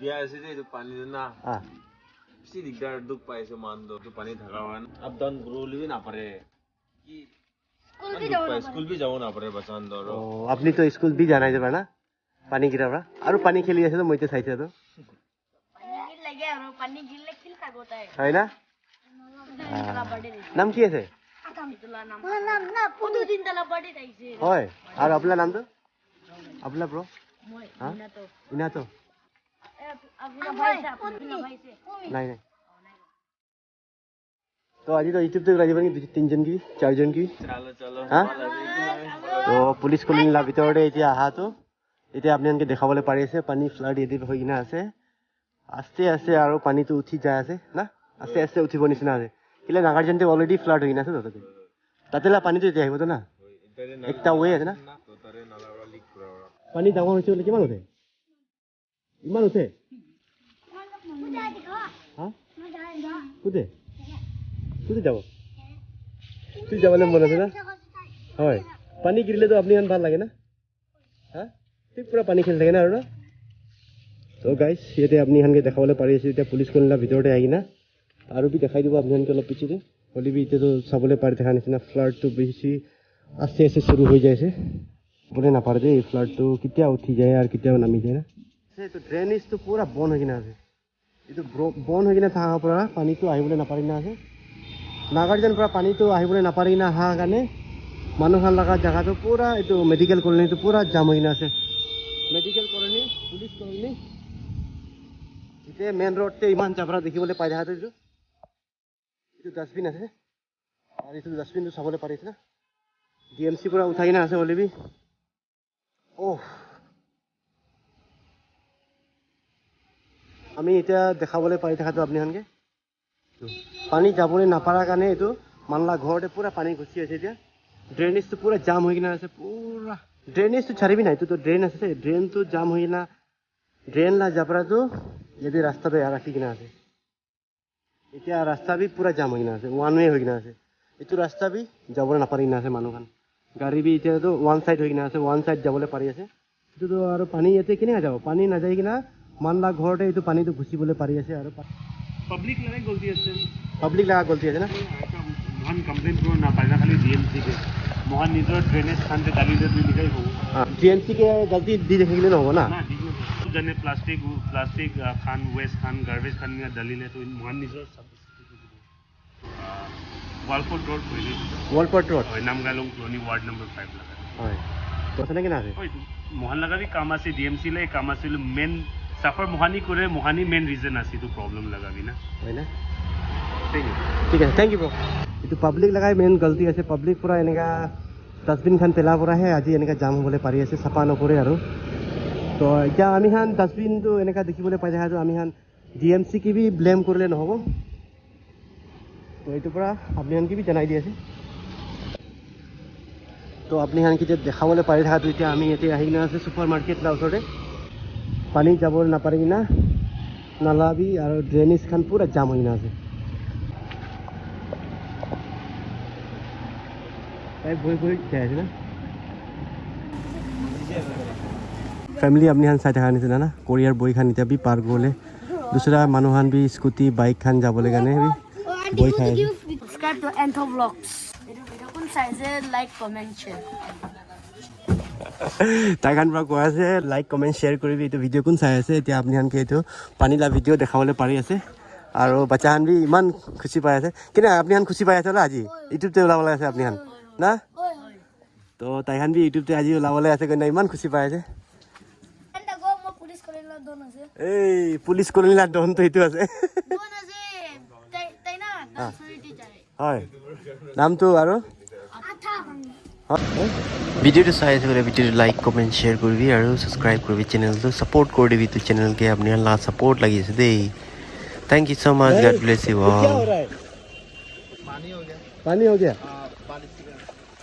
biasa itu pani na si digar duk paisa mando tu pani thagawan अब दन growly भी ना पड़े कि स्कूल भी जाओ ना पड़े बचान दो अपनी तो स्कूल भी जाना है ना पानी गिरा रहा और पानी खेली ऐसे तो मुझे सही से तो पानी लगे और पानी गिरले खिल का होता है ना नाम क्या है नाम ना पुदु दिन तला बर्थडे थाइसे होय और अपना नाम तो अपना ब्रो हां इना तो नहीं नहीं तो आज तो यूट्यूब तक राजी बनी 3 जन की 4 जन की चलो चलो हां तो पुलिस कॉलोनी ला ভিতৰতে এতিয়া আহা তো এতিয়া আপনি আনকে দেখাবলে পাৰি আছে পানী ফ্লাড এদি হৈ কিনা আছে আস্তে আস্তে আৰু পানীটো উঠি যায় আছে না আস্তে আস্তে উঠিব নিচিনা আছে কিলে নাগাৰজনতে অলৰেডি ফ্লাড হৈ কিনা আছে তাতে তাতেলা পানীটো এতিয়া আহিব তো না একটা ওয়ে আছে না তাৰে নালা লিক কৰা পানী ডাঙৰ হৈছে বলে কিমান উঠে ইমান উঠে হা কুদে কুদে যাব তুই যাবলে মন আছে না হয় পানী গিৰিলে তো আপনি আন ভাল লাগে না হা ঠিক পুৰা পানী খেল থাকে না আৰু না তো গাইস ইয়াতে আপনি হানকে দেখাবলে পাৰি আছে এতিয়া পুলিশ কলিলা ভিতৰতে আহি না আৰু বি দেখাই দিব আপনি হানকে অলপ পিছতে হলি বি এতিয়া তো চাবলে পাৰি দেখা নিচিনা ফ্লাড তো বেছি আস্তে আস্তে শুরু হৈ যাইছে বলে না পারে যে এই ফ্লাড তো কিতিয়া উঠি যায় আর কিতিয়া নামি যায় না সে তো ড্রেনেজ তো পুরা বন হৈ কিনা আছে এটো বন হৈ কিনা থাকা পৰা পানীটো আহিবলে না পাৰি না আছে নাগাৰজন পৰা পানীটো আহিবলে না পাৰি না হা গানে মানুহৰ লগা জায়গাটো পুরা এটো মেডিকেল কলোনীটো পুরা জাম হৈ কিনা আছে মেডিকেল কলোনী পুলিশ কলোনী ইতে মেন রোডতে ইমান জাবৰা দেখিবলে পাই দেখা তো এটো ডাস্টবিন আছে আৰু এটো ডাস্টবিনটো চাবলে পাৰিছে না ডিএমসি পুৰা উঠাই না আছে বলিবি ওহ আমি এটা দেখাবলে পাৰি থাকাটো আপনি হানকে পানী যাবলে না পাৰা কাৰণে এটো মানলা ঘৰতে পুরা পানী গুছি আছে এতিয়া ড্রেনেজ তো পুরা জাম হৈ কিনা আছে পুরা ড্রেনেজ তো ছাড়িবি না এটো তো ড্রেন আছে ড্রেন তো জাম হৈ কিনা ড্রেন লা জাবৰা তো যদি ৰাস্তাতে ৰাখি কিনা আছে এতিয়া ৰাস্তা বি পুরা জাম হৈ কিনা আছে ওয়ান ওয়ে হৈ কিনা আছে এটো ৰাস্তা বি যাবলে না পাৰি না আছে মানুহখান গাড়ী বি এতিয়া তো ওয়ান সাইড হৈ কিনা আছে ওয়ান সাইড যাবলে পাৰি আছে এটো তো আৰু পানী ইয়াতে কিনে যাব পানী না যায় কিনা মানলা ঘৰতে এটো পানীটো ঘুচিবলে পাৰি আছে আৰু पब्लिक लगे गलती আছে পাব্লিক লাগা গলতি আছে না মোহন কমপ্লেইন কৰিব না পাইনা খালি ডিএমসি কে মোহন নিজৰ ড্রেনেজ খানতে গালি দে লিখাই হ'ব ডিএমসি কে গলতি দি দেখিলে নহব না না जने प्लास्टिक खान वेस्ट खान गार्बेज खान में दलिले तो मोहन নিজৰ वालपोर्ट रोड वालपोर्ट रोड नामगालों कॉलोनी वार्ड नंबर 5 लगा হয় তো সেনে কি না আছে মোহন লগা भी काम আছে ডিএমসি লে काम আছে মেন সাফার মোহানি করে মোহানি মেন রিজন আছে তো প্রবলেম লাগা भी না হয় না ঠিক আছে থ্যাংক ইউ ব্রো এটো পাব্লিক লাগাই মেন গলতি আছে পাব্লিক পুরা এনেকা ডাস্টবিন খান পেলা পৰা হে আজি এনেকা জাম হবলে পাৰি আছে সাফা নকৰে আৰু তো এতিয়া আমি হান ডাস্টবিন তো এনেকা দেখিবলে পাই দেখা তো আমি হান ডিএমসি কি भी ব্লেম কৰিলে নহব তো এটো পৰা আপনি হান কি भी জনাই দি আছে তো আপনি হান কি যে দেখাবলে পাৰি থাকা তো এতিয়া আমি এতে আহি না আছে সুপাৰ মাৰ্কেট লা ওচৰতে পানী যাবলে না পাৰি না নালা भी আৰু ড্রেনেজ খান পুরা জাম হৈ না আছে তাই বই বই যাই না फैमिली अपनी हान साइड खान निचिना ना कोरियर बई खान इता भी पार गले दूसरा मानुहान भी स्कूटी बाइक खान जाबले गाने भी बई खाय subscribe to Antho vlogs video कोन साइजे लाइक कमेंट शेयर তাই খান পৰা কোৱা আছে লাইক কমেন্ট শেয়াৰ কৰিবি এটো ভিডিও কোন চাই আছে এতিয়া আপনি হানকে এটো পানী লা ভিডিও দেখাবলে পাৰি আছে আৰু বাচ্চা হান भी ইমান খুশি পাই আছে কিনা আপনি হান খুশি পাই আছে আজি ইউটিউব তে ওলাবলে আছে আপনি হান না হয় হয় তো তাইখান বি ইউটিউবতে আজি ওলাবলৈ আছে কন্যা ইমান খুচি পাই আছে এন্টা গো মই পুলিশ কলেজৰ দন আছে এই পুলিচ কলনীলা দনটো এইটো আছে দন আছে তাই না দাসৰিটি যায় হয় নামটো আৰু আঠা ভিডিওটো চাই আছে গ'লে ভিডিওটো লাইক কমেণ্ট শ্বেয়াৰ কৰিবি আৰু ছাবস্ক্ৰাইব কৰিবি চেনেলটো ছাপোৰ্ট কৰি দিবি তো চেনেলকে আপুনি লা ছাপোৰ্ট লাগি আছে দেই thank you so much God bless you all पानी हो गया पानी हो गया